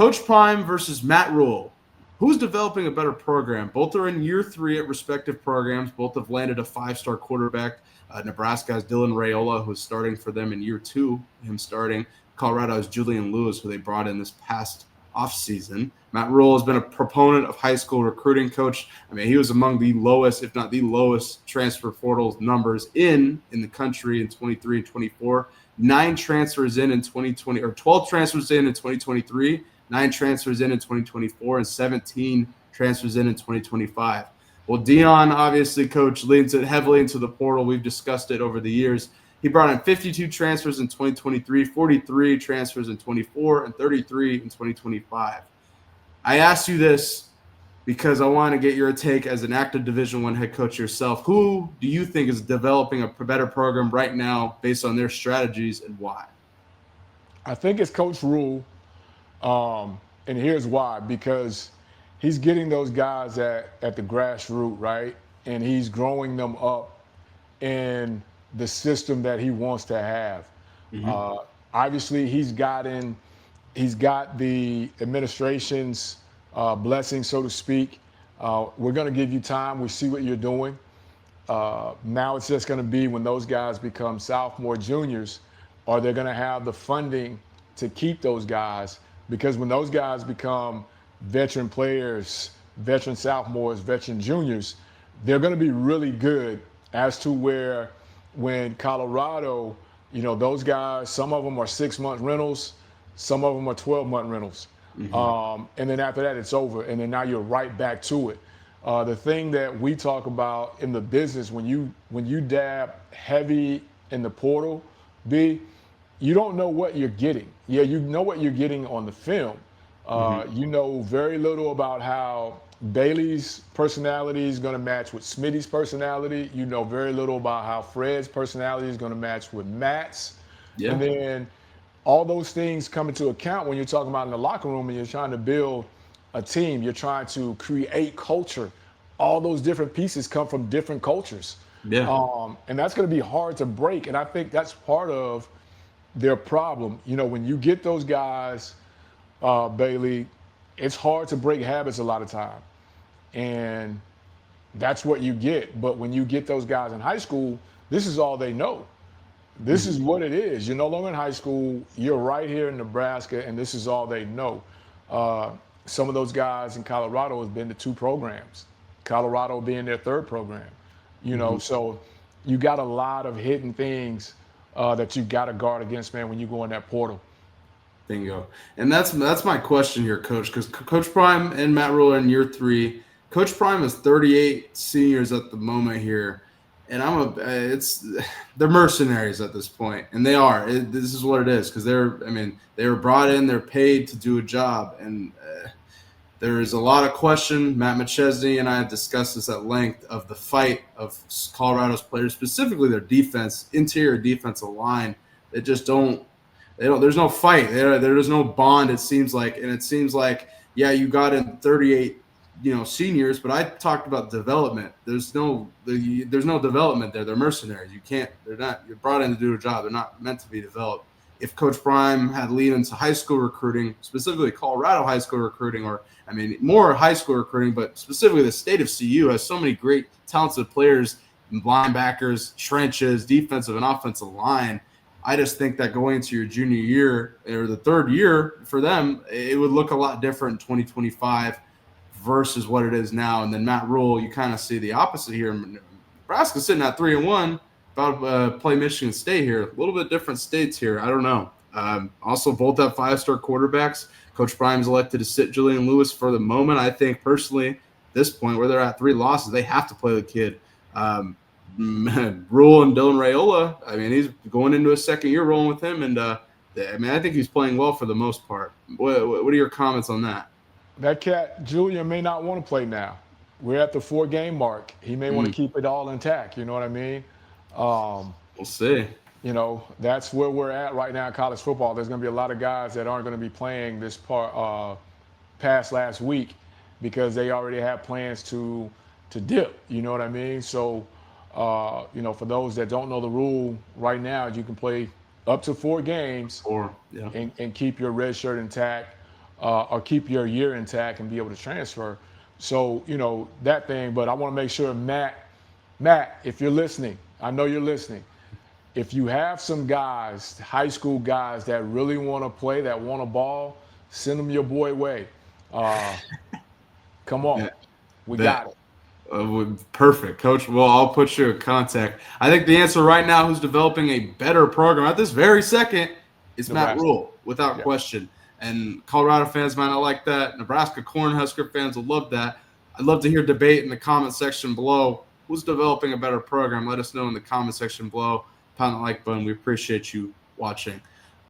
Coach Prime versus Matt Rhule. Who's developing a better program? Both are in year 3 at respective programs. Both have landed a 5-star quarterback. Nebraska has Dylan Raiola, who's starting for them in year 2, him starting. Colorado has Julian Lewis, who they brought in this past offseason. Matt Rhule has been a proponent of high school recruiting. Coach, I mean, he was among the lowest, if not the lowest, transfer portal numbers in the country in 23 and 24. 9 transfers in 2020, or 12 transfers in 2023, 9 transfers in 2024, and 17 transfers in 2025. Well, Dion, obviously, coach, leans it heavily into the portal. We've discussed it over the years. He brought in 52 transfers in 2023, 43 transfers in 24, and 33 in 2025. I asked you this because I want to get your take as an active Division I head coach yourself. Who do you think is developing a better program right now based on their strategies, and why? I think it's Coach Rhule, and here's why. Because he's getting those guys at the grassroots, right? And he's growing them up in the system that he wants to have. Mm-hmm. Uh, Obviously, he's got the administration's blessing, so to speak. We're going to give you time. We see what you're doing. Now it's just going to be when those guys become sophomore, juniors, are they going to have the funding to keep those guys? Because when those guys become veteran players, veteran sophomores, veteran juniors, they're going to be really good, as to where when Colorado, those guys, some of them are 6-month rentals, some of them are 12-month rentals. Mm-hmm. And then after that, it's over. And then now you're right back to it. The thing that we talk about in the business, when you dab heavy in the portal, B, you don't know what you're getting. Yeah, you know what you're getting on the film. Mm-hmm. You know very little about how Bailey's personality is going to match with Smitty's personality. You know very little about how Fred's personality is going to match with Matt's. Yeah. And then all those things come into account when you're talking about in the locker room and you're trying to build a team. You're trying to create culture. All those different pieces come from different cultures. Yeah. And that's going to be hard to break. And I think that's part of their problem. When you get those guys, Bailey, it's hard to break habits a lot of time. And that's what you get. But when you get those guys in high school, this is all they know. This is what it is. You're no longer in high school. You're right here in Nebraska, and this is all they know. Some of those guys in Colorado have been to 2 programs, Colorado being their 3rd program. Mm-hmm. So you got a lot of hidden things that you got to guard against, man, when you go in that portal. Bingo. And that's my question here, Coach, because Coach Prime and Matt Rhule are in year 3. Coach Prime is 38 seniors at the moment here, and they're mercenaries at this point, and they are. This is what it is, because they were brought in, they're paid to do a job, and there is a lot of question. Matt McChesney and I have discussed this at length of the fight of Colorado's players, specifically their defense, interior defensive line. They just don't. There's no fight. There's no bond. It seems like, and it seems like, yeah, you got in 38, seniors, but I talked about development. There's no development there. They're mercenaries. They're not. You're brought in to do a job. They're not meant to be developed. If Coach Prime had leaned into high school recruiting, specifically Colorado high school recruiting, more high school recruiting, but specifically the state of CU has so many great, talented players, linebackers, trenches, defensive and offensive line. I just think that going into your junior year or the 3rd year for them, it would look a lot different in 2025 versus what it is now. And then Matt Rhule, you kind of see the opposite here. Nebraska's sitting at 3-1, about to play Michigan State here. A little bit different states here. I don't know. Also, both have 5-star quarterbacks. Coach Prime's elected to sit Julian Lewis for the moment. I think personally, at this point where they're at 3 losses, they have to play the kid. Rhule and Dylan Raiola, he's going into his 2nd year rolling with him, and I think he's playing well for the most part. What are your comments on that? That cat, Julian, may not want to play now. We're at the 4-game mark. He may want to keep it all intact. You know what I mean? We'll see. That's where we're at right now in college football. There's going to be a lot of guys that aren't going to be playing this past last week because they already have plans to dip. You know what I mean? So, for those that don't know the rule right now, you can play up to 4 games Or yeah. and keep your red shirt intact. or keep your year intact and be able to transfer. So, that thing, but I want to make sure Matt, if you're listening, I know you're listening. If you have some guys, high school guys that really want to play, that want a ball, send them your boy way. Come on. Bet. We Bet. got it. Perfect, Coach. Well, I'll put you in contact. I think the answer right now, who's developing a better program at this very second, is Matt Nebraska. Rhule, without Yeah. question. And Colorado fans might not like that. Nebraska Cornhusker fans will love that. I'd love to hear debate in the comment section below. Who's developing a better program? Let us know in the comment section below. Pound the like button. We appreciate you watching.